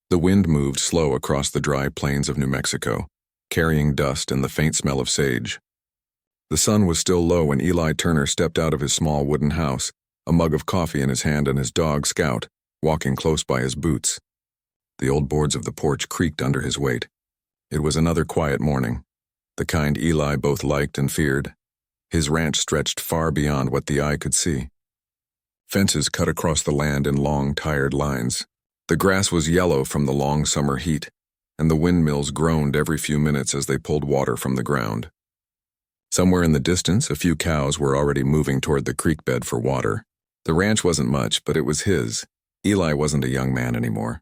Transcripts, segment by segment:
The wind moved slow across the dry plains of New Mexico, carrying dust and the faint smell of sage. The sun was still low when Eli Turner stepped out of his small wooden house, a mug of coffee in his hand and his dog, Scout, walking close by his boots. The old boards of the porch creaked under his weight. It was another quiet morning, the kind Eli both liked and feared. His ranch stretched far beyond what the eye could see. Fences cut across the land in long, tired lines. The grass was yellow from the long summer heat, and the windmills groaned every few minutes as they pulled water from the ground. Somewhere in the distance, a few cows were already moving toward the creek bed for water. The ranch wasn't much, but it was his. Eli wasn't a young man anymore.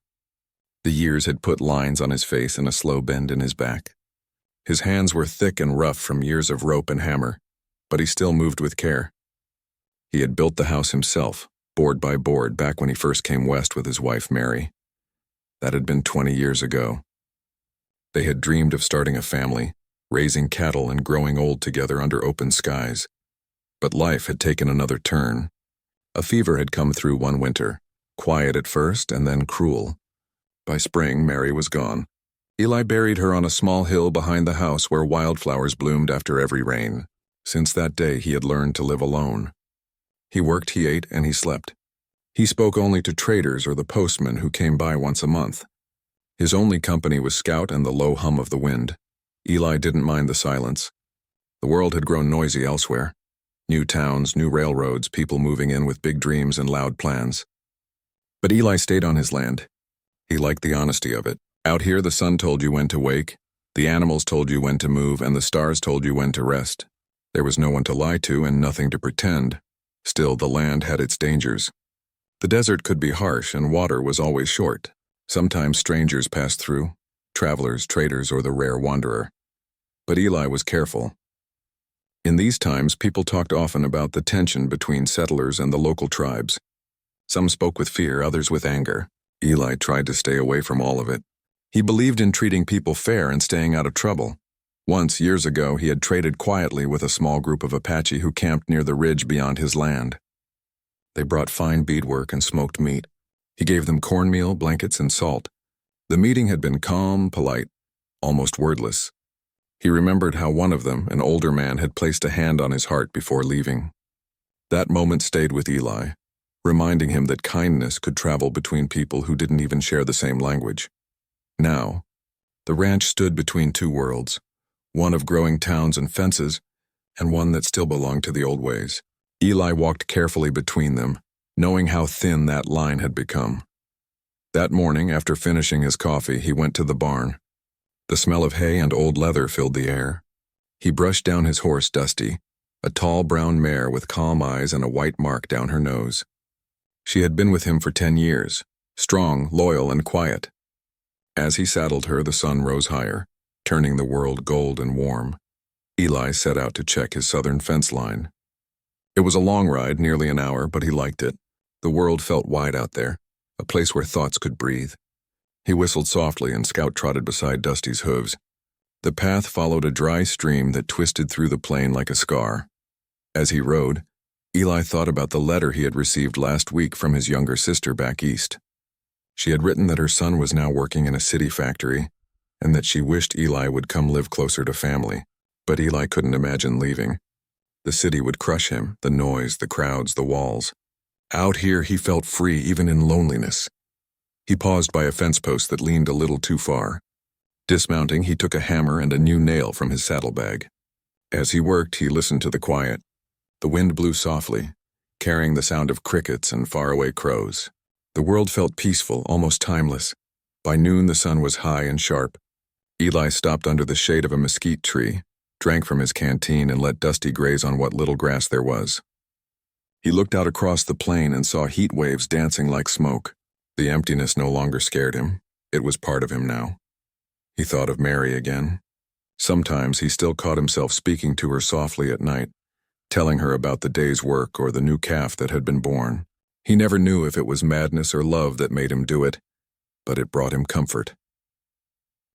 The years had put lines on his face and a slow bend in his back. His hands were thick and rough from years of rope and hammer, but he still moved with care. He had built the house himself, board by board, back when he first came west with his wife, Mary. That had been 20 years ago. They had dreamed of starting a family, raising cattle and growing old together under open skies. But life had taken another turn. A fever had come through one winter, quiet at first and then cruel. By spring, Mary was gone. Eli buried her on a small hill behind the house where wildflowers bloomed after every rain. Since that day, he had learned to live alone. He worked, he ate, and he slept. He spoke only to traders or the postman who came by once a month. His only company was Scout and the low hum of the wind. Eli didn't mind the silence. The world had grown noisy elsewhere. New towns, new railroads, people moving in with big dreams and loud plans. But Eli stayed on his land. He liked the honesty of it. Out here, the sun told you when to wake, the animals told you when to move, and the stars told you when to rest. There was no one to lie to and nothing to pretend. Still, the land had its dangers. The desert could be harsh and water was always short. Sometimes strangers passed through, travelers, traders, or the rare wanderer. But Eli was careful. In these times, people talked often about the tension between settlers and the local tribes. Some spoke with fear, others with anger. Eli tried to stay away from all of it. He believed in treating people fair and staying out of trouble. Once, years ago, he had traded quietly with a small group of Apache who camped near the ridge beyond his land. They brought fine beadwork and smoked meat. He gave them cornmeal, blankets, and salt. The meeting had been calm, polite, almost wordless. He remembered how one of them, an older man, had placed a hand on his heart before leaving. That moment stayed with Eli, reminding him that kindness could travel between people who didn't even share the same language. Now, the ranch stood between two worlds, one of growing towns and fences, and one that still belonged to the old ways. Eli walked carefully between them, knowing how thin that line had become. That morning, after finishing his coffee, he went to the barn. The smell of hay and old leather filled the air. He brushed down his horse, Dusty, a tall brown mare with calm eyes and a white mark down her nose. She had been with him for 10 years, strong, loyal, and quiet. As he saddled her, the sun rose higher, turning the world gold and warm. Eli set out to check his southern fence line. It was a long ride, nearly an hour, but he liked it. The world felt wide out there, a place where thoughts could breathe. He whistled softly and Scout trotted beside Dusty's hooves. The path followed a dry stream that twisted through the plain like a scar. As he rode, Eli thought about the letter he had received last week from his younger sister back east. She had written that her son was now working in a city factory, and that she wished Eli would come live closer to family. But Eli couldn't imagine leaving. The city would crush him, the noise, the crowds, the walls. Out here, he felt free even in loneliness. He paused by a fence post that leaned a little too far. Dismounting, he took a hammer and a new nail from his saddlebag. As he worked, he listened to the quiet. The wind blew softly, carrying the sound of crickets and faraway crows. The world felt peaceful, almost timeless. By noon, the sun was high and sharp. Eli stopped under the shade of a mesquite tree, drank from his canteen, and let Dusty graze on what little grass there was. He looked out across the plain and saw heat waves dancing like smoke. The emptiness no longer scared him. It was part of him now. He thought of Mary again. Sometimes he still caught himself speaking to her softly at night, telling her about the day's work or the new calf that had been born. He never knew if it was madness or love that made him do it, but it brought him comfort.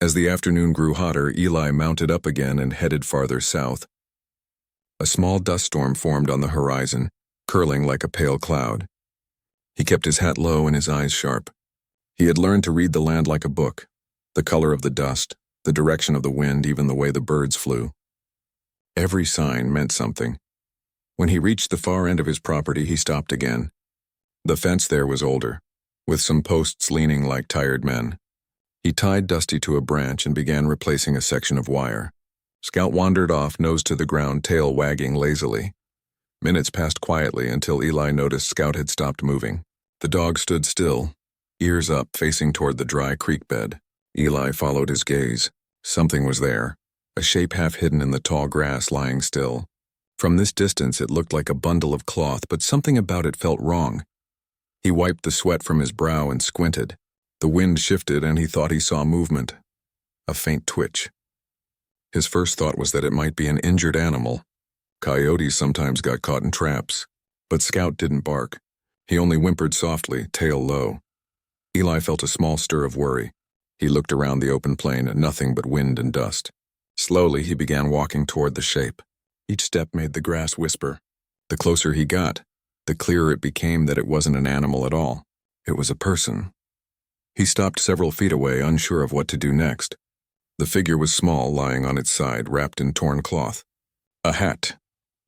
As the afternoon grew hotter, Eli mounted up again and headed farther south. A small dust storm formed on the horizon, curling like a pale cloud. He kept his hat low and his eyes sharp. He had learned to read the land like a book, the color of the dust, the direction of the wind, even the way the birds flew. Every sign meant something. When he reached the far end of his property, he stopped again. The fence there was older, with some posts leaning like tired men. He tied Dusty to a branch and began replacing a section of wire. Scout wandered off, nose to the ground, tail wagging lazily. Minutes passed quietly until Eli noticed Scout had stopped moving. The dog stood still, ears up, facing toward the dry creek bed. Eli followed his gaze. Something was there, a shape half hidden in the tall grass lying still. From this distance it looked like a bundle of cloth, but something about it felt wrong. He wiped the sweat from his brow and squinted. The wind shifted and he thought he saw movement. A faint twitch. His first thought was that it might be an injured animal. Coyotes sometimes got caught in traps. But Scout didn't bark. He only whimpered softly, tail low. Eli felt a small stir of worry. He looked around the open plain at nothing but wind and dust. Slowly he began walking toward the shape. Each step made the grass whisper. The closer he got, the clearer it became that it wasn't an animal at all. It was a person. He stopped several feet away, unsure of what to do next. The figure was small, lying on its side, wrapped in torn cloth. A hat.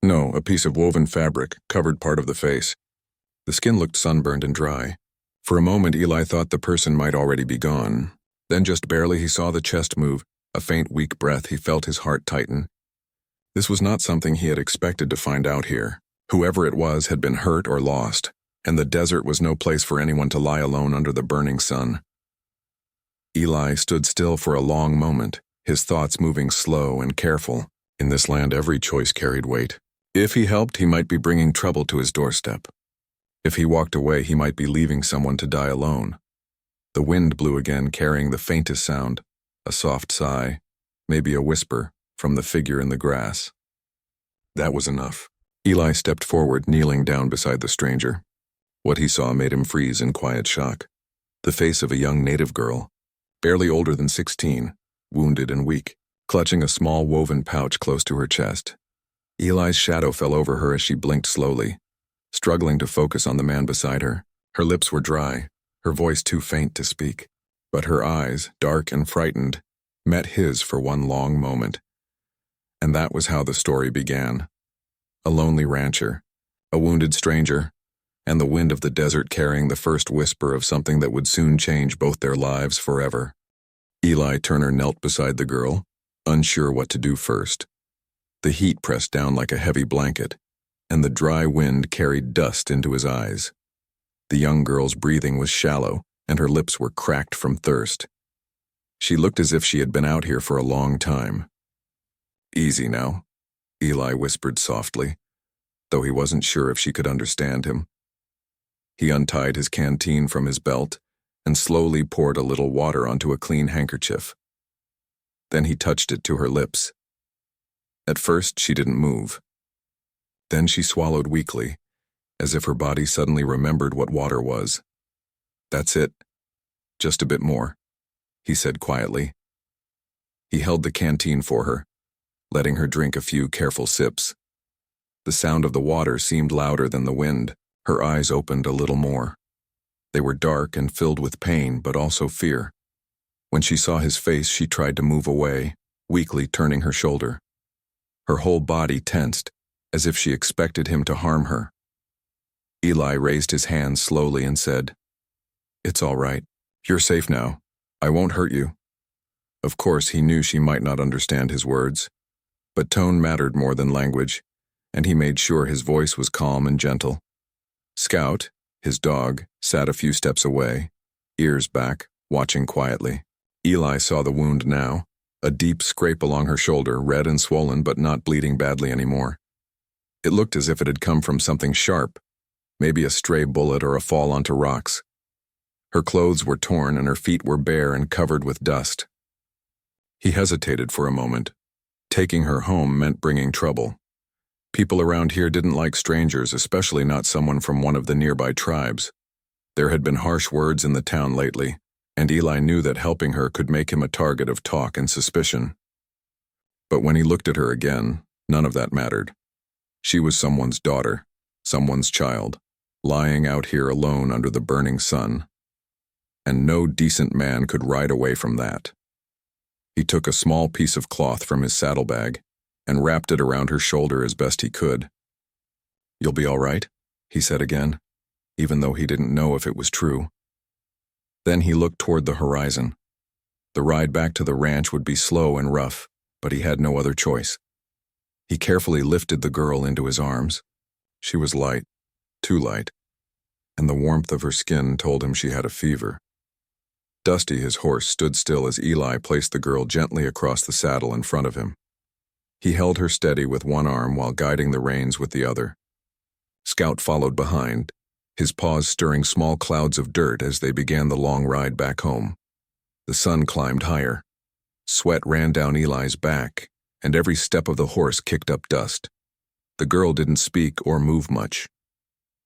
No, a piece of woven fabric, covered part of the face. The skin looked sunburned and dry. For a moment Eli thought the person might already be gone. Then just barely he saw the chest move, a faint weak breath. He felt his heart tighten. This was not something he had expected to find out here. Whoever it was had been hurt or lost, and the desert was no place for anyone to lie alone under the burning sun. Eli stood still for a long moment, his thoughts moving slow and careful. In this land every choice carried weight. If he helped, he might be bringing trouble to his doorstep. If he walked away, he might be leaving someone to die alone. The wind blew again, carrying the faintest sound, a soft sigh, maybe a whisper, from the figure in the grass. That was enough. Eli stepped forward, kneeling down beside the stranger. What he saw made him freeze in quiet shock. The face of a young native girl, barely older than 16, wounded and weak, clutching a small woven pouch close to her chest. Eli's shadow fell over her as she blinked slowly, struggling to focus on the man beside her. Her lips were dry, her voice too faint to speak, but her eyes, dark and frightened, met his for one long moment. And that was how the story began. A lonely rancher, a wounded stranger, and the wind of the desert carrying the first whisper of something that would soon change both their lives forever. Eli Turner knelt beside the girl, unsure what to do first. The heat pressed down like a heavy blanket, and the dry wind carried dust into his eyes. The young girl's breathing was shallow, and her lips were cracked from thirst. She looked as if she had been out here for a long time. "Easy now," Eli whispered softly, though he wasn't sure if she could understand him. He untied his canteen from his belt and slowly poured a little water onto a clean handkerchief. Then he touched it to her lips. At first, she didn't move. Then she swallowed weakly, as if her body suddenly remembered what water was. "That's it. Just a bit more," he said quietly. He held the canteen for her, letting her drink a few careful sips. The sound of the water seemed louder than the wind. Her eyes opened a little more. They were dark and filled with pain, but also fear. When she saw his face, she tried to move away, weakly turning her shoulder. Her whole body tensed, as if she expected him to harm her. Eli raised his hands slowly and said, "It's all right. You're safe now. I won't hurt you." Of course, he knew she might not understand his words, but tone mattered more than language, and he made sure his voice was calm and gentle. Scout, his dog, sat a few steps away, ears back, watching quietly. Eli saw the wound now, a deep scrape along her shoulder, red and swollen but not bleeding badly anymore. It looked as if it had come from something sharp, maybe a stray bullet or a fall onto rocks. Her clothes were torn and her feet were bare and covered with dust. He hesitated for a moment. Taking her home meant bringing trouble. People around here didn't like strangers, especially not someone from one of the nearby tribes. There had been harsh words in the town lately, and Eli knew that helping her could make him a target of talk and suspicion. But when he looked at her again, none of that mattered. She was someone's daughter, someone's child, lying out here alone under the burning sun. and no decent man could ride away from that. He took a small piece of cloth from his saddlebag and wrapped it around her shoulder as best he could. "You'll be all right?" he said again, even though he didn't know if it was true. Then he looked toward the horizon. The ride back to the ranch would be slow and rough, but he had no other choice. He carefully lifted the girl into his arms. She was light, too light, and the warmth of her skin told him she had a fever. Dusty, his horse, stood still as Eli placed the girl gently across the saddle in front of him. He held her steady with one arm while guiding the reins with the other. Scout followed behind, his paws stirring small clouds of dirt as they began the long ride back home. The sun climbed higher. Sweat ran down Eli's back, and every step of the horse kicked up dust. The girl didn't speak or move much.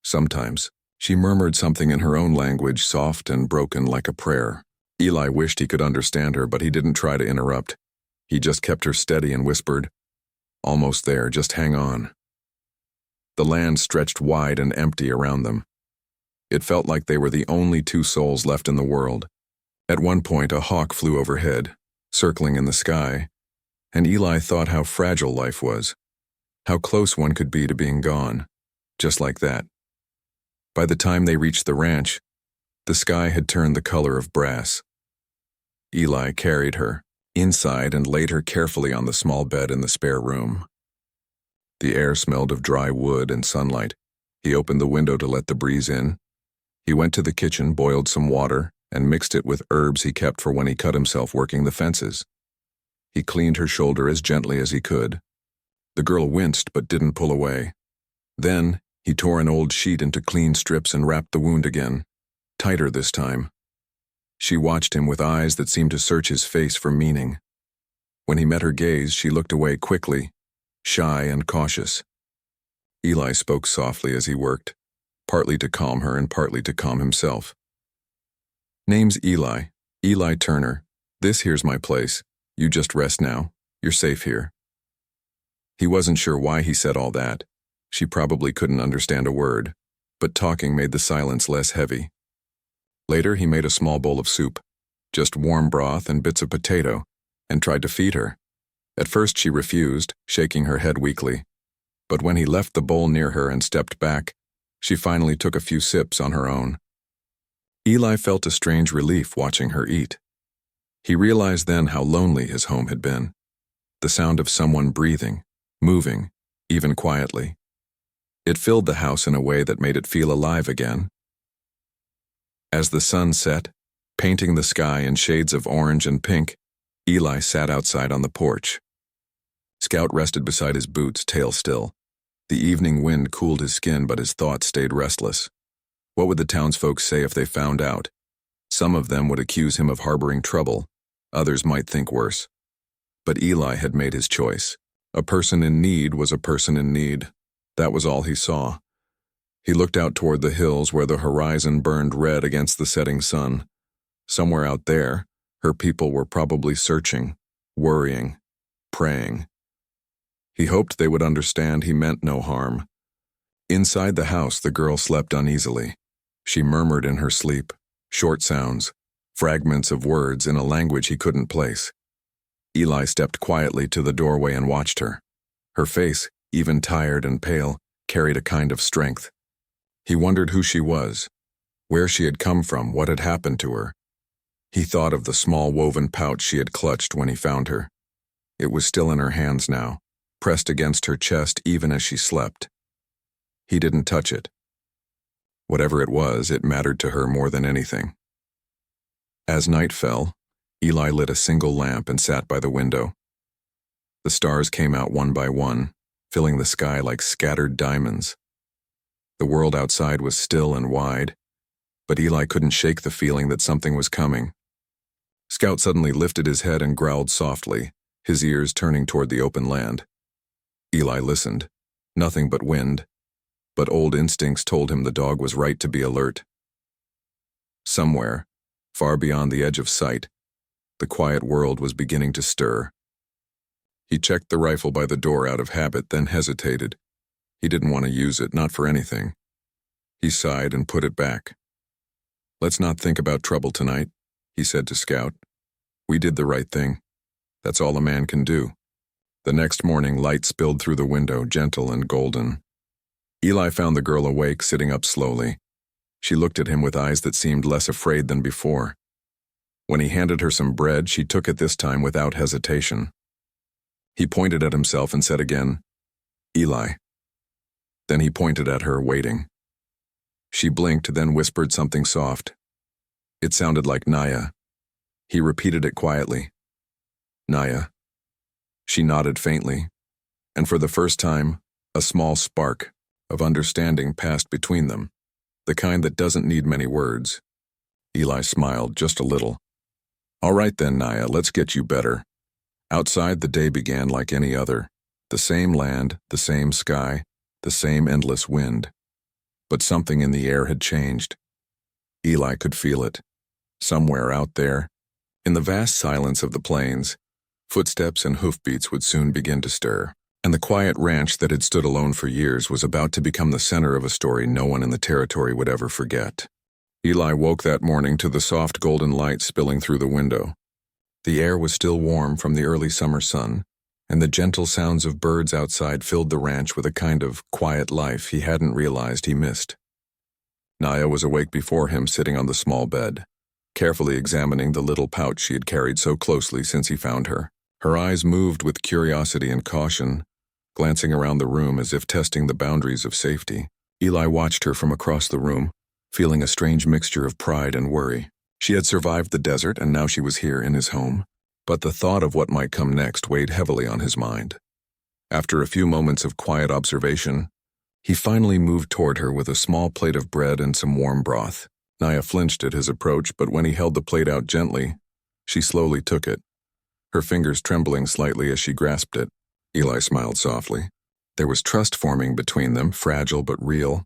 Sometimes, she murmured something in her own language, soft and broken like a prayer. Eli wished he could understand her, but he didn't try to interrupt. He just kept her steady and whispered, "Almost there, just hang on." The land stretched wide and empty around them. It felt like they were the only two souls left in the world. At one point, a hawk flew overhead, circling in the sky, and Eli thought how fragile life was, how close one could be to being gone, just like that. By the time they reached the ranch, the sky had turned the color of brass. Eli carried her inside and laid her carefully on the small bed in the spare room. The air smelled of dry wood and sunlight. He opened the window to let the breeze in. He went to the kitchen, boiled some water, and mixed it with herbs he kept for when he cut himself working the fences. He cleaned her shoulder as gently as he could. The girl winced but didn't pull away. Then, he tore an old sheet into clean strips and wrapped the wound again, tighter this time. She watched him with eyes that seemed to search his face for meaning. When he met her gaze, she looked away quickly, shy and cautious. Eli spoke softly as he worked, partly to calm her and partly to calm himself. "Name's Eli, Eli Turner. This here's my place. You just rest now. You're safe here." He wasn't sure why he said all that. She probably couldn't understand a word, but talking made the silence less heavy. Later, he made a small bowl of soup, just warm broth and bits of potato, and tried to feed her. At first she refused, shaking her head weakly. But when he left the bowl near her and stepped back, she finally took a few sips on her own. Eli felt a strange relief watching her eat. He realized then how lonely his home had been. The sound of someone breathing, moving, even quietly. It filled the house in a way that made it feel alive again. As the sun set, painting the sky in shades of orange and pink, Eli sat outside on the porch. Scout rested beside his boots, tail still. The evening wind cooled his skin, but his thoughts stayed restless. What would the townsfolk say if they found out? Some of them would accuse him of harboring trouble. Others might think worse. But Eli had made his choice. A person in need was a person in need. That was all he saw. He looked out toward the hills where the horizon burned red against the setting sun. Somewhere out there, her people were probably searching, worrying, praying. He hoped they would understand he meant no harm. Inside the house, the girl slept uneasily. She murmured in her sleep, short sounds, fragments of words in a language he couldn't place. Eli stepped quietly to the doorway and watched her. Her face, even tired and pale, carried a kind of strength. He wondered who she was, where she had come from, what had happened to her. He thought of the small woven pouch she had clutched when he found her. It was still in her hands now, pressed against her chest even as she slept. He didn't touch it. Whatever it was, it mattered to her more than anything. As night fell, Eli lit a single lamp and sat by the window. The stars came out one by one, filling the sky like scattered diamonds. The world outside was still and wide, but Eli couldn't shake the feeling that something was coming. Scout suddenly lifted his head and growled softly, his ears turning toward the open land. Eli listened. Nothing but wind. But old instincts told him the dog was right to be alert. Somewhere, far beyond the edge of sight, the quiet world was beginning to stir. He checked the rifle by the door out of habit, then hesitated. He didn't want to use it, not for anything. He sighed and put it back. "Let's not think about trouble tonight," he said to Scout. "We did the right thing. That's all a man can do." The next morning, light spilled through the window, gentle and golden. Eli found the girl awake, sitting up slowly. She looked at him with eyes that seemed less afraid than before. When he handed her some bread, she took it this time without hesitation. He pointed at himself and said again, "Eli." Then he pointed at her, waiting. She blinked, then whispered something soft. It sounded like Naya. He repeated it quietly. "Naya." She nodded faintly, and for the first time, a small spark of understanding passed between them, the kind that doesn't need many words. Eli smiled just a little. "All right then, Naya, let's get you better." Outside, the day began like any other. The same land, the same sky, the same endless wind. But something in the air had changed. Eli could feel it. Somewhere out there, in the vast silence of the plains, footsteps and hoofbeats would soon begin to stir, and the quiet ranch that had stood alone for years was about to become the center of a story no one in the territory would ever forget. Eli woke that morning to the soft golden light spilling through the window. The air was still warm from the early summer sun, and the gentle sounds of birds outside filled the ranch with a kind of quiet life he hadn't realized he missed. Naya was awake before him, sitting on the small bed, carefully examining the little pouch she had carried so closely since he found her. Her eyes moved with curiosity and caution, glancing around the room as if testing the boundaries of safety. Eli watched her from across the room, feeling a strange mixture of pride and worry. She had survived the desert, and now she was here in his home. But the thought of what might come next weighed heavily on his mind. After a few moments of quiet observation, he finally moved toward her with a small plate of bread and some warm broth. Naya flinched at his approach, but when he held the plate out gently, she slowly took it, her fingers trembling slightly as she grasped it. Eli smiled softly. There was trust forming between them, fragile but real,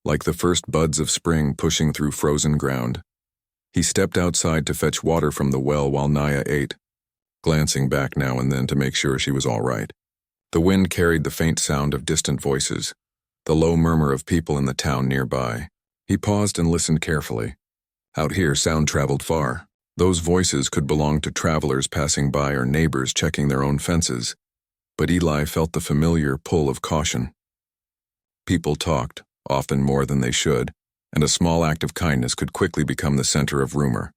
like the first buds of spring pushing through frozen ground. He stepped outside to fetch water from the well while Naya ate, glancing back now and then to make sure she was all right. The wind carried the faint sound of distant voices, the low murmur of people in the town nearby. He paused and listened carefully. Out here, sound traveled far. Those voices could belong to travelers passing by or neighbors checking their own fences, but Eli felt the familiar pull of caution. People talked, often more than they should, and a small act of kindness could quickly become the center of rumor.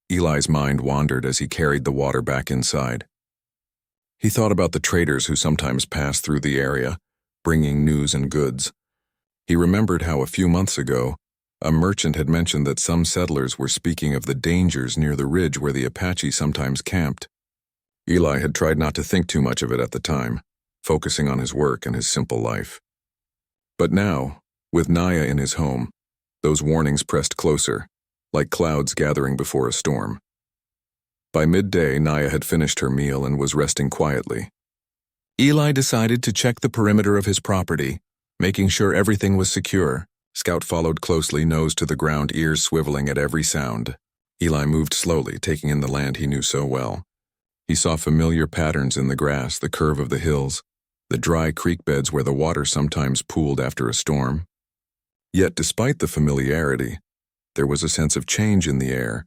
Eli's mind wandered as he carried the water back inside. He thought about the traders who sometimes passed through the area, bringing news and goods. He remembered how a few months ago, a merchant had mentioned that some settlers were speaking of the dangers near the ridge where the Apache sometimes camped. Eli had tried not to think too much of it at the time, focusing on his work and his simple life. But now, with Naya in his home, those warnings pressed closer, like clouds gathering before a storm. By midday, Naya had finished her meal and was resting quietly. Eli decided to check the perimeter of his property, making sure everything was secure. Scout followed closely, nose to the ground, ears swiveling at every sound. Eli moved slowly, taking in the land he knew so well. He saw familiar patterns in the grass, the curve of the hills, the dry creek beds where the water sometimes pooled after a storm. Yet despite the familiarity, there was a sense of change in the air,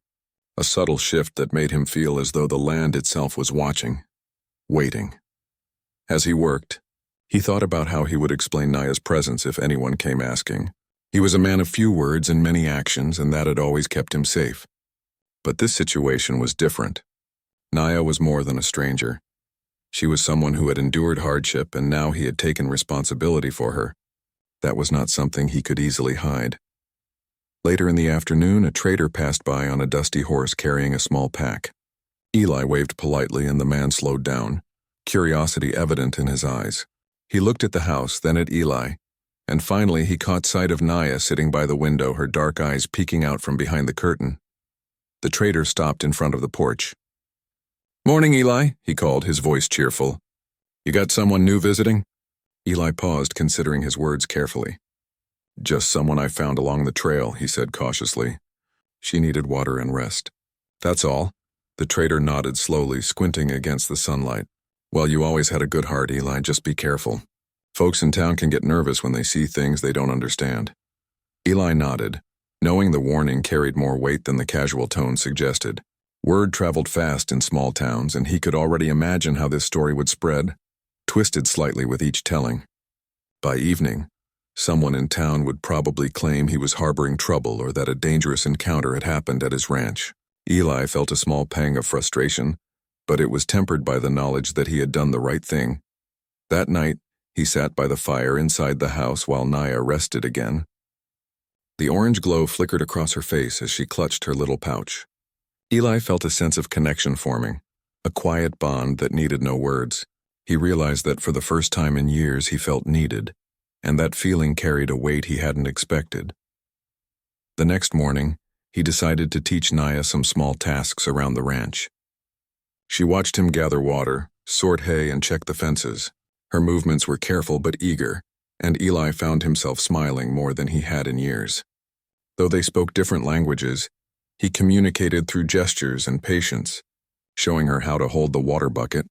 a subtle shift that made him feel as though the land itself was watching, waiting. As he worked, he thought about how he would explain Naya's presence if anyone came asking. He was a man of few words and many actions, and that had always kept him safe. But this situation was different. Naya was more than a stranger. She was someone who had endured hardship, and now he had taken responsibility for her. That was not something he could easily hide. Later in the afternoon, a trader passed by on a dusty horse carrying a small pack. Eli waved politely, and the man slowed down, curiosity evident in his eyes. He looked at the house, then at Eli, and finally he caught sight of Naya sitting by the window, her dark eyes peeking out from behind the curtain. The trader stopped in front of the porch. "Morning, Eli," he called, his voice cheerful. "You got someone new visiting?" Eli paused, considering his words carefully. "Just someone I found along the trail," he said cautiously. "She needed water and rest. That's all." The trader nodded slowly, squinting against the sunlight. "Well, you always had a good heart, Eli. Just be careful. Folks in town can get nervous when they see things they don't understand." Eli nodded, knowing the warning carried more weight than the casual tone suggested. Word traveled fast in small towns, and he could already imagine how this story would spread, twisted slightly with each telling. By evening, someone in town would probably claim he was harboring trouble or that a dangerous encounter had happened at his ranch. Eli felt a small pang of frustration, but it was tempered by the knowledge that he had done the right thing. That night, he sat by the fire inside the house while Naya rested again. The orange glow flickered across her face as she clutched her little pouch. Eli felt a sense of connection forming, a quiet bond that needed no words. He realized that for the first time in years he felt needed, and that feeling carried a weight he hadn't expected. The next morning, he decided to teach Naya some small tasks around the ranch. She watched him gather water, sort hay, and check the fences. Her movements were careful but eager, and Eli found himself smiling more than he had in years. Though they spoke different languages, he communicated through gestures and patience, showing her how to hold the water bucket,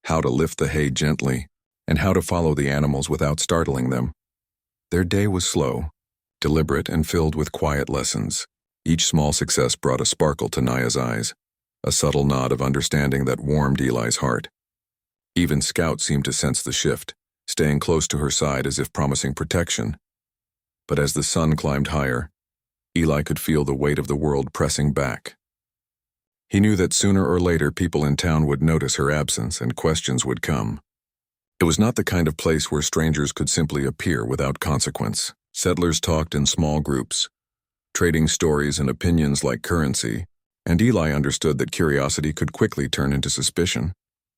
how to lift the hay gently, and how to follow the animals without startling them. Their day was slow, deliberate, and filled with quiet lessons. Each small success brought a sparkle to Naya's eyes, a subtle nod of understanding that warmed Eli's heart. Even Scout seemed to sense the shift, staying close to her side as if promising protection. But as the sun climbed higher, Eli could feel the weight of the world pressing back. He knew that sooner or later people in town would notice her absence and questions would come. It was not the kind of place where strangers could simply appear without consequence. Settlers talked in small groups, trading stories and opinions like currency, and Eli understood that curiosity could quickly turn into suspicion.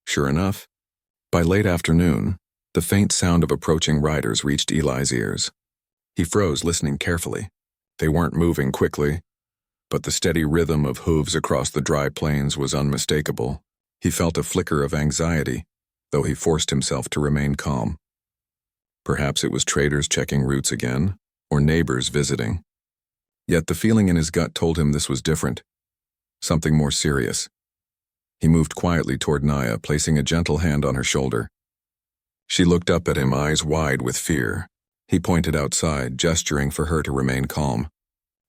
Sure enough, by late afternoon, the faint sound of approaching riders reached Eli's ears. He froze, listening carefully. They weren't moving quickly, but the steady rhythm of hooves across the dry plains was unmistakable. He felt a flicker of anxiety, though he forced himself to remain calm. Perhaps it was traders checking routes again, or neighbors visiting. Yet the feeling in his gut told him this was different, something more serious. He moved quietly toward Naya, placing a gentle hand on her shoulder. She looked up at him, eyes wide with fear. He pointed outside, gesturing for her to remain calm.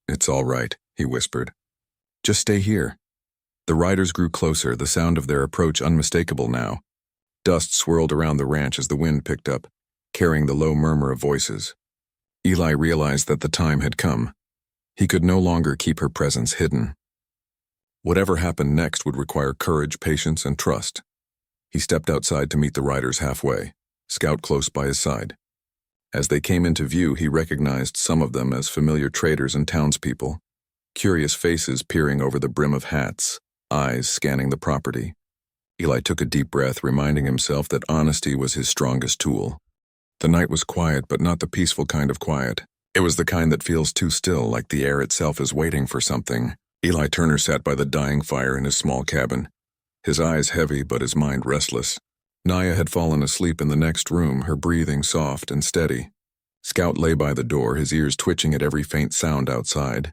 "It's all right," he whispered. "Just stay here." The riders grew closer, the sound of their approach unmistakable now. Dust swirled around the ranch as the wind picked up, carrying the low murmur of voices. Eli realized that the time had come. He could no longer keep her presence hidden. Whatever happened next would require courage, patience, and trust. He stepped outside to meet the riders halfway, Scout close by his side. As they came into view, he recognized some of them as familiar traders and townspeople, curious faces peering over the brim of hats, eyes scanning the property. Eli took a deep breath, reminding himself that honesty was his strongest tool. The night was quiet, but not the peaceful kind of quiet. It was the kind that feels too still, like the air itself is waiting for something. Eli Turner sat by the dying fire in his small cabin, his eyes heavy but his mind restless. Naya had fallen asleep in the next room, her breathing soft and steady. Scout lay by the door, his ears twitching at every faint sound outside.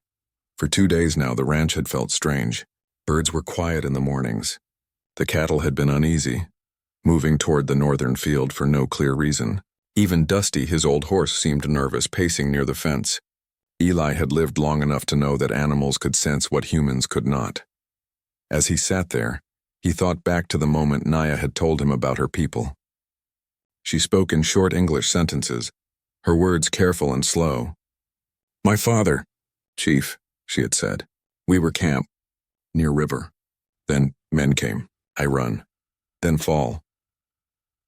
For 2 days now, the ranch had felt strange. Birds were quiet in the mornings. The cattle had been uneasy, moving toward the northern field for no clear reason. Even Dusty, his old horse, seemed nervous, pacing near the fence. Eli had lived long enough to know that animals could sense what humans could not. As he sat there, he thought back to the moment Naya had told him about her people. She spoke in short English sentences, her words careful and slow. "My father, Chief," she had said. "We were camp, near river. Then men came. I run. Then fall."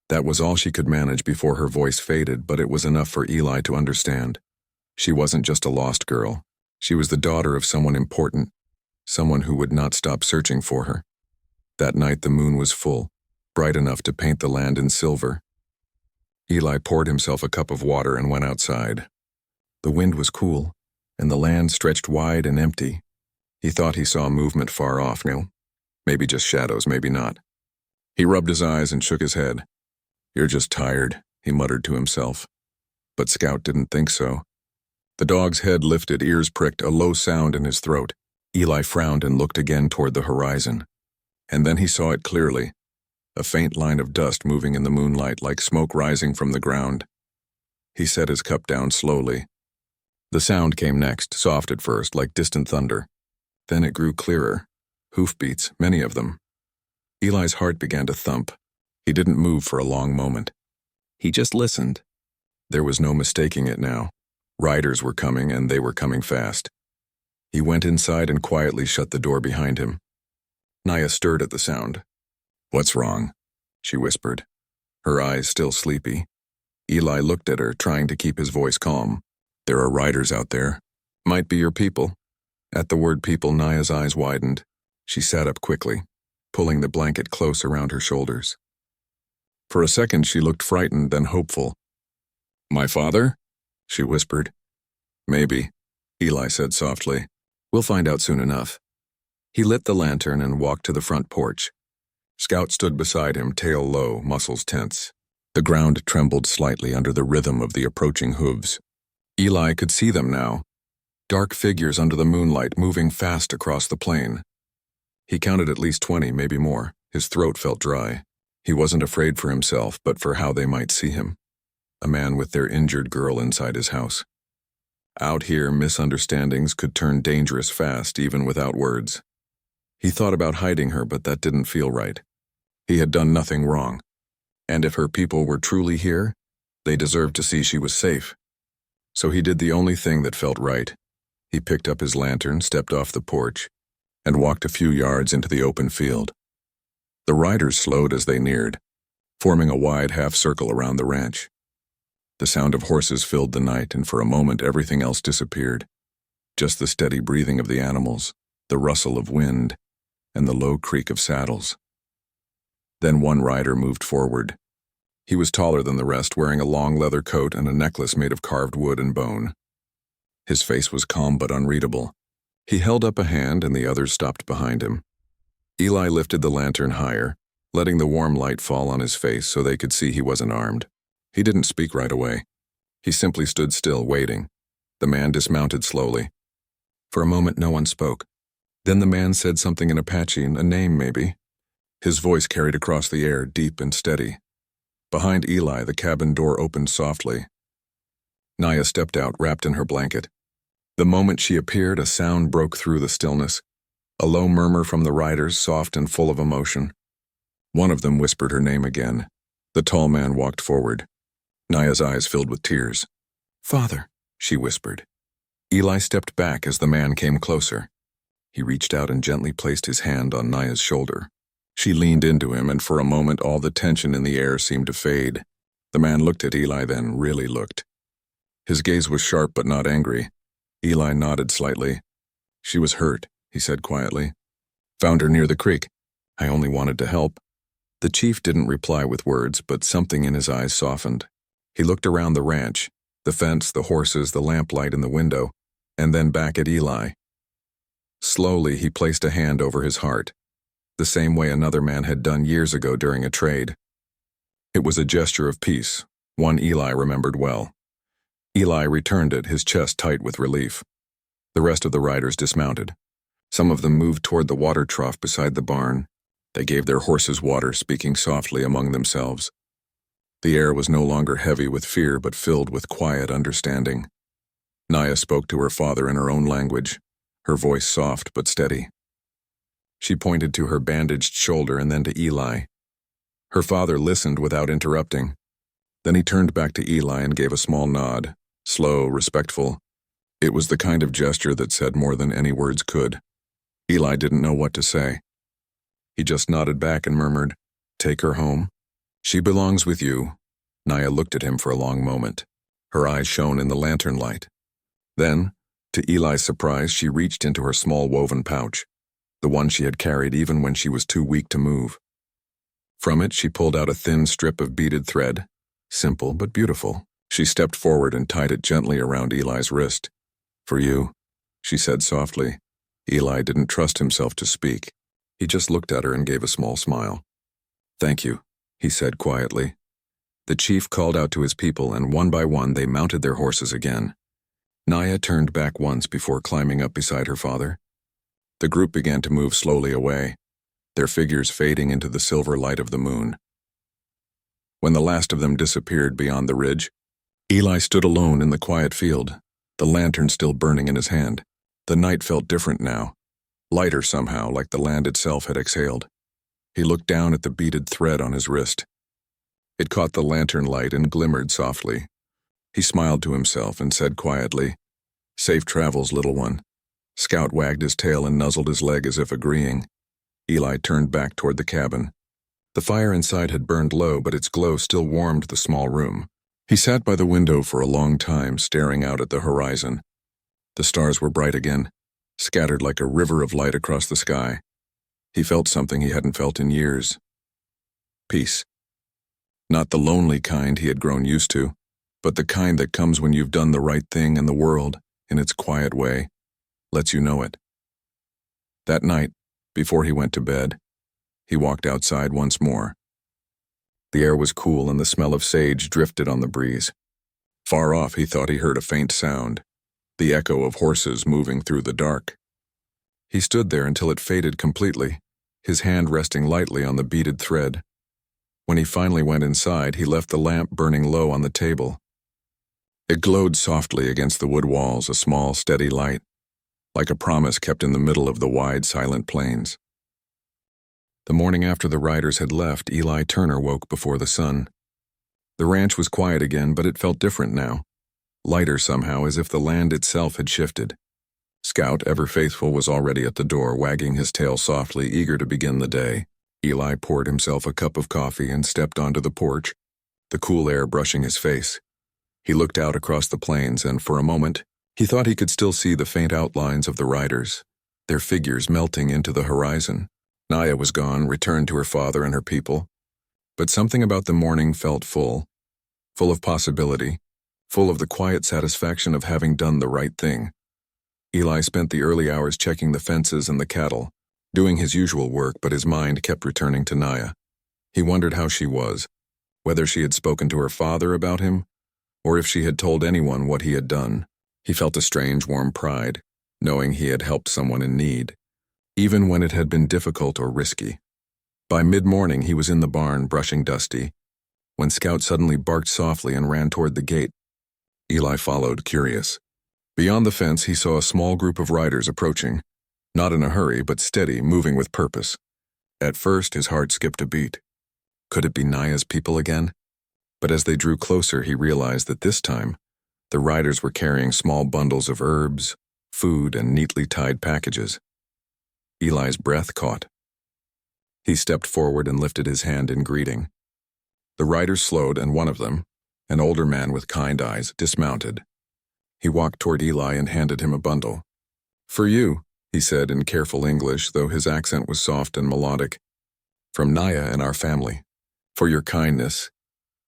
That was all she could manage before her voice faded, but it was enough for Eli to understand. She wasn't just a lost girl. She was the daughter of someone important, someone who would not stop searching for her. That night the moon was full, bright enough to paint the land in silver. Eli poured himself a cup of water and went outside. The wind was cool, and the land stretched wide and empty. He thought he saw movement far off, maybe just shadows, maybe not. He rubbed his eyes and shook his head. "You're just tired," he muttered to himself. But Scout didn't think so. The dog's head lifted, ears pricked, a low sound in his throat. Eli frowned and looked again toward the horizon. And then he saw it clearly, a faint line of dust moving in the moonlight like smoke rising from the ground. He set his cup down slowly. The sound came next, soft at first, like distant thunder. Then it grew clearer. Hoofbeats, many of them. Eli's heart began to thump. He didn't move for a long moment. He just listened. There was no mistaking it now. Riders were coming, and they were coming fast. He went inside and quietly shut the door behind him. Naya stirred at the sound. "What's wrong?" she whispered, her eyes still sleepy. Eli looked at her, trying to keep his voice calm. "There are riders out there. Might be your people." At the word people, Naya's eyes widened. She sat up quickly, pulling the blanket close around her shoulders. For a second she looked frightened, then hopeful. "My father?" she whispered. "Maybe," Eli said softly. "We'll find out soon enough." He lit the lantern and walked to the front porch. Scout stood beside him, tail low, muscles tense. The ground trembled slightly under the rhythm of the approaching hooves. Eli could see them now, dark figures under the moonlight moving fast across the plain. He counted at least 20, maybe more. His throat felt dry. He wasn't afraid for himself, but for how they might see him. A man with their injured girl inside his house. Out here, misunderstandings could turn dangerous fast, even without words. He thought about hiding her, but that didn't feel right. He had done nothing wrong. And if her people were truly here, they deserved to see she was safe. So he did the only thing that felt right. He picked up his lantern, stepped off the porch, and walked a few yards into the open field. The riders slowed as they neared, forming a wide half-circle around the ranch. The sound of horses filled the night, and for a moment everything else disappeared. Just the steady breathing of the animals, the rustle of wind, and the low creak of saddles. Then one rider moved forward. He was taller than the rest, wearing a long leather coat and a necklace made of carved wood and bone. His face was calm but unreadable. He held up a hand, and the others stopped behind him. Eli lifted the lantern higher, letting the warm light fall on his face so they could see he wasn't armed. He didn't speak right away. He simply stood still, waiting. The man dismounted slowly. For a moment no one spoke. Then the man said something in Apache, a name maybe. His voice carried across the air, deep and steady. Behind Eli, the cabin door opened softly. Naya stepped out, wrapped in her blanket. The moment she appeared, a sound broke through the stillness. A low murmur from the riders, soft and full of emotion. One of them whispered her name again. The tall man walked forward. Naya's eyes filled with tears. "Father," she whispered. Eli stepped back as the man came closer. He reached out and gently placed his hand on Naya's shoulder. She leaned into him, and for a moment all the tension in the air seemed to fade. The man looked at Eli, then really looked. His gaze was sharp but not angry. Eli nodded slightly. "She was hurt," he said quietly. "Found her near the creek. I only wanted to help." The chief didn't reply with words, but something in his eyes softened. He looked around the ranch, the fence, the horses, the lamplight in the window, and then back at Eli. Slowly, he placed a hand over his heart, the same way another man had done years ago during a trade. It was a gesture of peace, one Eli remembered well. Eli returned it, his chest tight with relief. The rest of the riders dismounted. Some of them moved toward the water trough beside the barn. They gave their horses water, speaking softly among themselves. The air was no longer heavy with fear, but filled with quiet understanding. Naya spoke to her father in her own language, her voice soft but steady. She pointed to her bandaged shoulder and then to Eli. Her father listened without interrupting. Then he turned back to Eli and gave a small nod, slow, respectful. It was the kind of gesture that said more than any words could. Eli didn't know what to say. He just nodded back and murmured, "Take her home. She belongs with you." Naya looked at him for a long moment. Her eyes shone in the lantern light. Then, to Eli's surprise, she reached into her small woven pouch, the one she had carried even when she was too weak to move. From it, she pulled out a thin strip of beaded thread, simple but beautiful. She stepped forward and tied it gently around Eli's wrist. "For you," she said softly. Eli didn't trust himself to speak. He just looked at her and gave a small smile. "Thank you," he said quietly. The chief called out to his people, and one by one they mounted their horses again. Naya turned back once before climbing up beside her father. The group began to move slowly away, their figures fading into the silver light of the moon. When the last of them disappeared beyond the ridge, Eli stood alone in the quiet field, the lantern still burning in his hand. The night felt different now, lighter somehow, like the land itself had exhaled. He looked down at the beaded thread on his wrist. It caught the lantern light and glimmered softly. He smiled to himself and said quietly, "Safe travels, little one." Scout wagged his tail and nuzzled his leg as if agreeing. Eli turned back toward the cabin. The fire inside had burned low, but its glow still warmed the small room. He sat by the window for a long time, staring out at the horizon. The stars were bright again, scattered like a river of light across the sky. He felt something he hadn't felt in years. Peace. Not the lonely kind he had grown used to, but the kind that comes when you've done the right thing and the world, in its quiet way, lets you know it. That night, before he went to bed, he walked outside once more. The air was cool and the smell of sage drifted on the breeze. Far off, he thought he heard a faint sound, the echo of horses moving through the dark. He stood there until it faded completely, his hand resting lightly on the beaded thread. When he finally went inside, he left the lamp burning low on the table. It glowed softly against the wood walls, a small, steady light, like a promise kept in the middle of the wide, silent plains. The morning after the riders had left, Eli Turner woke before the sun. The ranch was quiet again, but it felt different now, lighter somehow, as if the land itself had shifted. Scout, ever faithful, was already at the door, wagging his tail softly, eager to begin the day. Eli poured himself a cup of coffee and stepped onto the porch, the cool air brushing his face. He looked out across the plains, and for a moment, he thought he could still see the faint outlines of the riders, their figures melting into the horizon. Naya was gone, returned to her father and her people. But something about the morning felt full of possibility, full of the quiet satisfaction of having done the right thing. Eli spent the early hours checking the fences and the cattle, doing his usual work, but his mind kept returning to Naya. He wondered how she was, whether she had spoken to her father about him, or if she had told anyone what he had done. He felt a strange, warm pride, knowing he had helped someone in need, even when it had been difficult or risky. By mid-morning, he was in the barn brushing Dusty, when Scout suddenly barked softly and ran toward the gate. Eli followed, curious. Beyond the fence, he saw a small group of riders approaching, not in a hurry, but steady, moving with purpose. At first, his heart skipped a beat. Could it be Naya's people again? But as they drew closer, he realized that this time, the riders were carrying small bundles of herbs, food, and neatly tied packages. Eli's breath caught. He stepped forward and lifted his hand in greeting. The riders slowed, and one of them, an older man with kind eyes, dismounted. He walked toward Eli and handed him a bundle. "For you," he said in careful English, though his accent was soft and melodic. "From Naya and our family. For your kindness."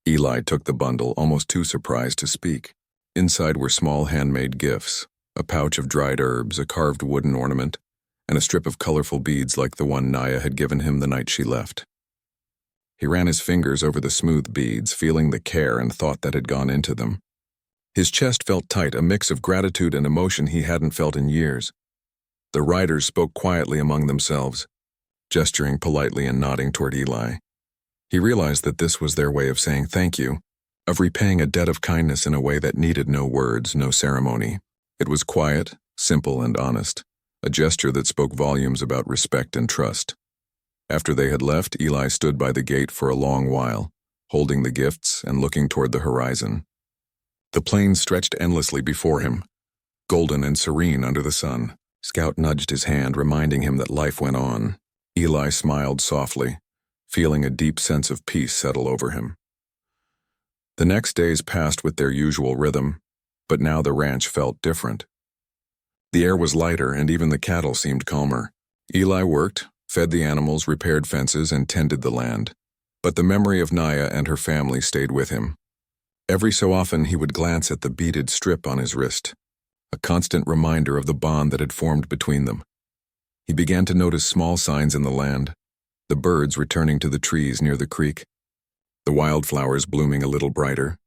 Eli took the bundle, almost too surprised to speak. Inside were small handmade gifts, a pouch of dried herbs, a carved wooden ornament, and a strip of colorful beads like the one Naya had given him the night she left. He ran his fingers over the smooth beads, feeling the care and thought that had gone into them. His chest felt tight, a mix of gratitude and emotion he hadn't felt in years. The riders spoke quietly among themselves, gesturing politely and nodding toward Eli. He realized that this was their way of saying thank you, of repaying a debt of kindness in a way that needed no words, no ceremony. It was quiet, simple, and honest, a gesture that spoke volumes about respect and trust. After they had left, Eli stood by the gate for a long while, holding the gifts and looking toward the horizon. The plains stretched endlessly before him, golden and serene under the sun. Scout nudged his hand, reminding him that life went on. Eli smiled softly, feeling a deep sense of peace settle over him. The next days passed with their usual rhythm, but now the ranch felt different. The air was lighter, and even the cattle seemed calmer. Eli worked, fed the animals, repaired fences, and tended the land. But the memory of Naya and her family stayed with him. Every so often he would glance at the beaded strip on his wrist, a constant reminder of the bond that had formed between them. He began to notice small signs in the land, the birds returning to the trees near the creek, the wildflowers blooming a little brighter,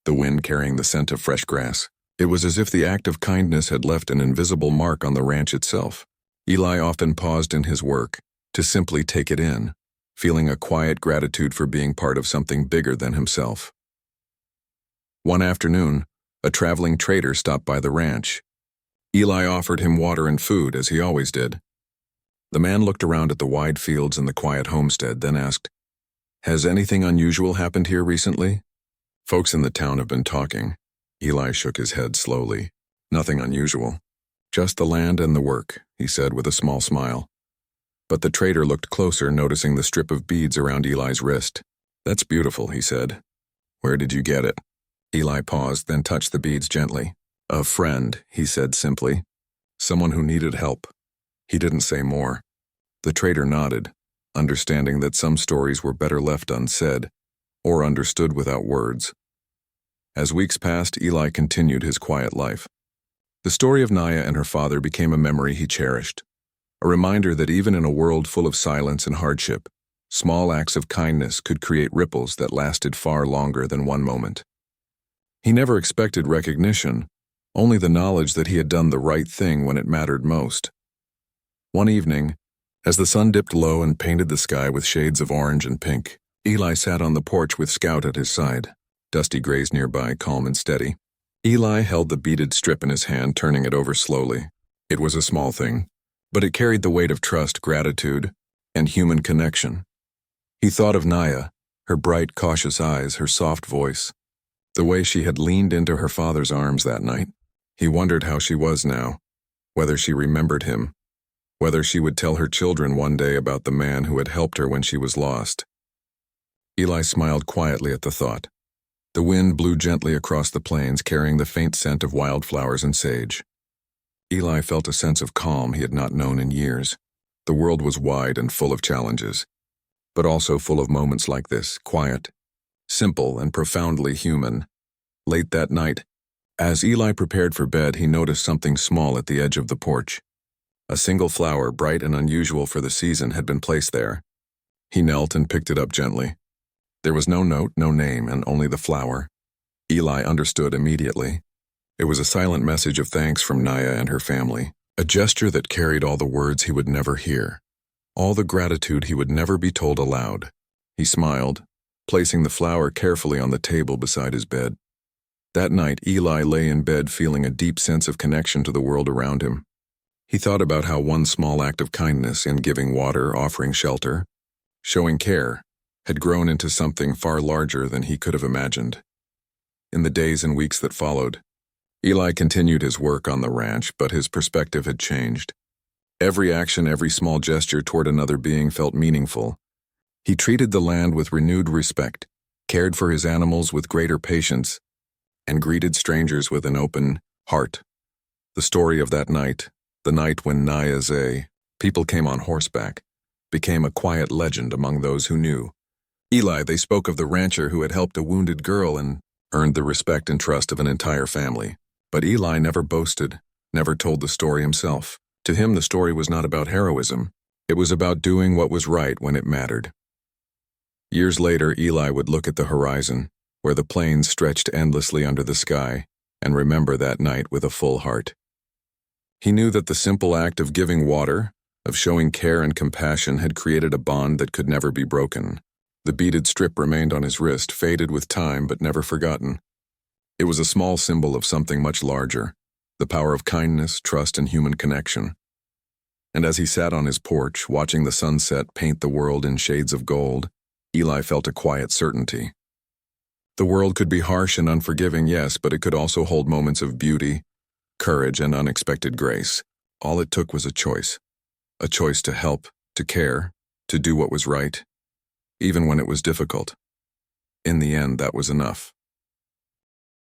the wind carrying the scent of fresh grass. It was as if the act of kindness had left an invisible mark on the ranch itself. Eli often paused in his work to simply take it in, feeling a quiet gratitude for being part of something bigger than himself. One afternoon, A traveling trader stopped by the ranch. Eli offered him water and food, as he always did. The man looked around at the wide fields and the quiet homestead, then asked, "Has anything unusual happened here recently?" "Folks in the town have been talking." Eli shook his head slowly. "Nothing unusual. Just the land and the work," he said with a small smile. But the trader looked closer, noticing the strip of beads around Eli's wrist. "That's beautiful," he said. "Where did you get it?" Eli paused, then touched the beads gently. "A friend," he said simply. "Someone who needed help." He didn't say more. The trader nodded, understanding that some stories were better left unsaid, or understood without words. As weeks passed, Eli continued his quiet life. The story of Naya and her father became a memory he cherished, a reminder that even in a world full of silence and hardship, small acts of kindness could create ripples that lasted far longer than one moment. He never expected recognition, only the knowledge that he had done the right thing when it mattered most. One evening, as the sun dipped low and painted the sky with shades of orange and pink, Eli sat on the porch with Scout at his side. Dusty grazed nearby, calm and steady. Eli held the beaded strip in his hand, turning it over slowly. It was a small thing, but it carried the weight of trust, gratitude, and human connection. He thought of Naya, her bright, cautious eyes, her soft voice, the way she had leaned into her father's arms that night. He wondered how she was now, whether she remembered him, whether she would tell her children one day about the man who had helped her when she was lost. Eli smiled quietly at the thought. The wind blew gently across the plains, carrying the faint scent of wildflowers and sage. Eli felt a sense of calm he had not known in years. The world was wide and full of challenges, but also full of moments like this, quiet, simple, and profoundly human. Late that night, as Eli prepared for bed, he noticed something small at the edge of the porch. A single flower, bright and unusual for the season, had been placed there. He knelt and picked it up gently. There was no note, no name, and only the flower. Eli understood immediately. It was a silent message of thanks from Naya and her family, a gesture that carried all the words he would never hear, all the gratitude he would never be told aloud. He smiled, placing the flower carefully on the table beside his bed. That night, Eli lay in bed feeling a deep sense of connection to the world around him. He thought about how one small act of kindness in giving water, offering shelter, showing care, had grown into something far larger than he could have imagined. In the days and weeks that followed, Eli continued his work on the ranch, but his perspective had changed. Every action, every small gesture toward another being felt meaningful. He treated the land with renewed respect, cared for his animals with greater patience, and greeted strangers with an open heart. The story of that night, the night when Naya's people came on horseback, became a quiet legend among those who knew. Eli, they spoke of the rancher who had helped a wounded girl and earned the respect and trust of an entire family. But Eli never boasted, never told the story himself. To him, the story was not about heroism. It was about doing what was right when it mattered. Years later, Eli would look at the horizon, where the plains stretched endlessly under the sky, and remember that night with a full heart. He knew that the simple act of giving water, of showing care and compassion, had created a bond that could never be broken. The beaded strip remained on his wrist, faded with time but never forgotten. It was a small symbol of something much larger, the power of kindness, trust, and human connection. And as he sat on his porch, watching the sunset paint the world in shades of gold, Eli felt a quiet certainty. The world could be harsh and unforgiving, yes, but it could also hold moments of beauty, courage, and unexpected grace. All it took was a choice to help, to care, to do what was right, even when it was difficult. In the end, that was enough.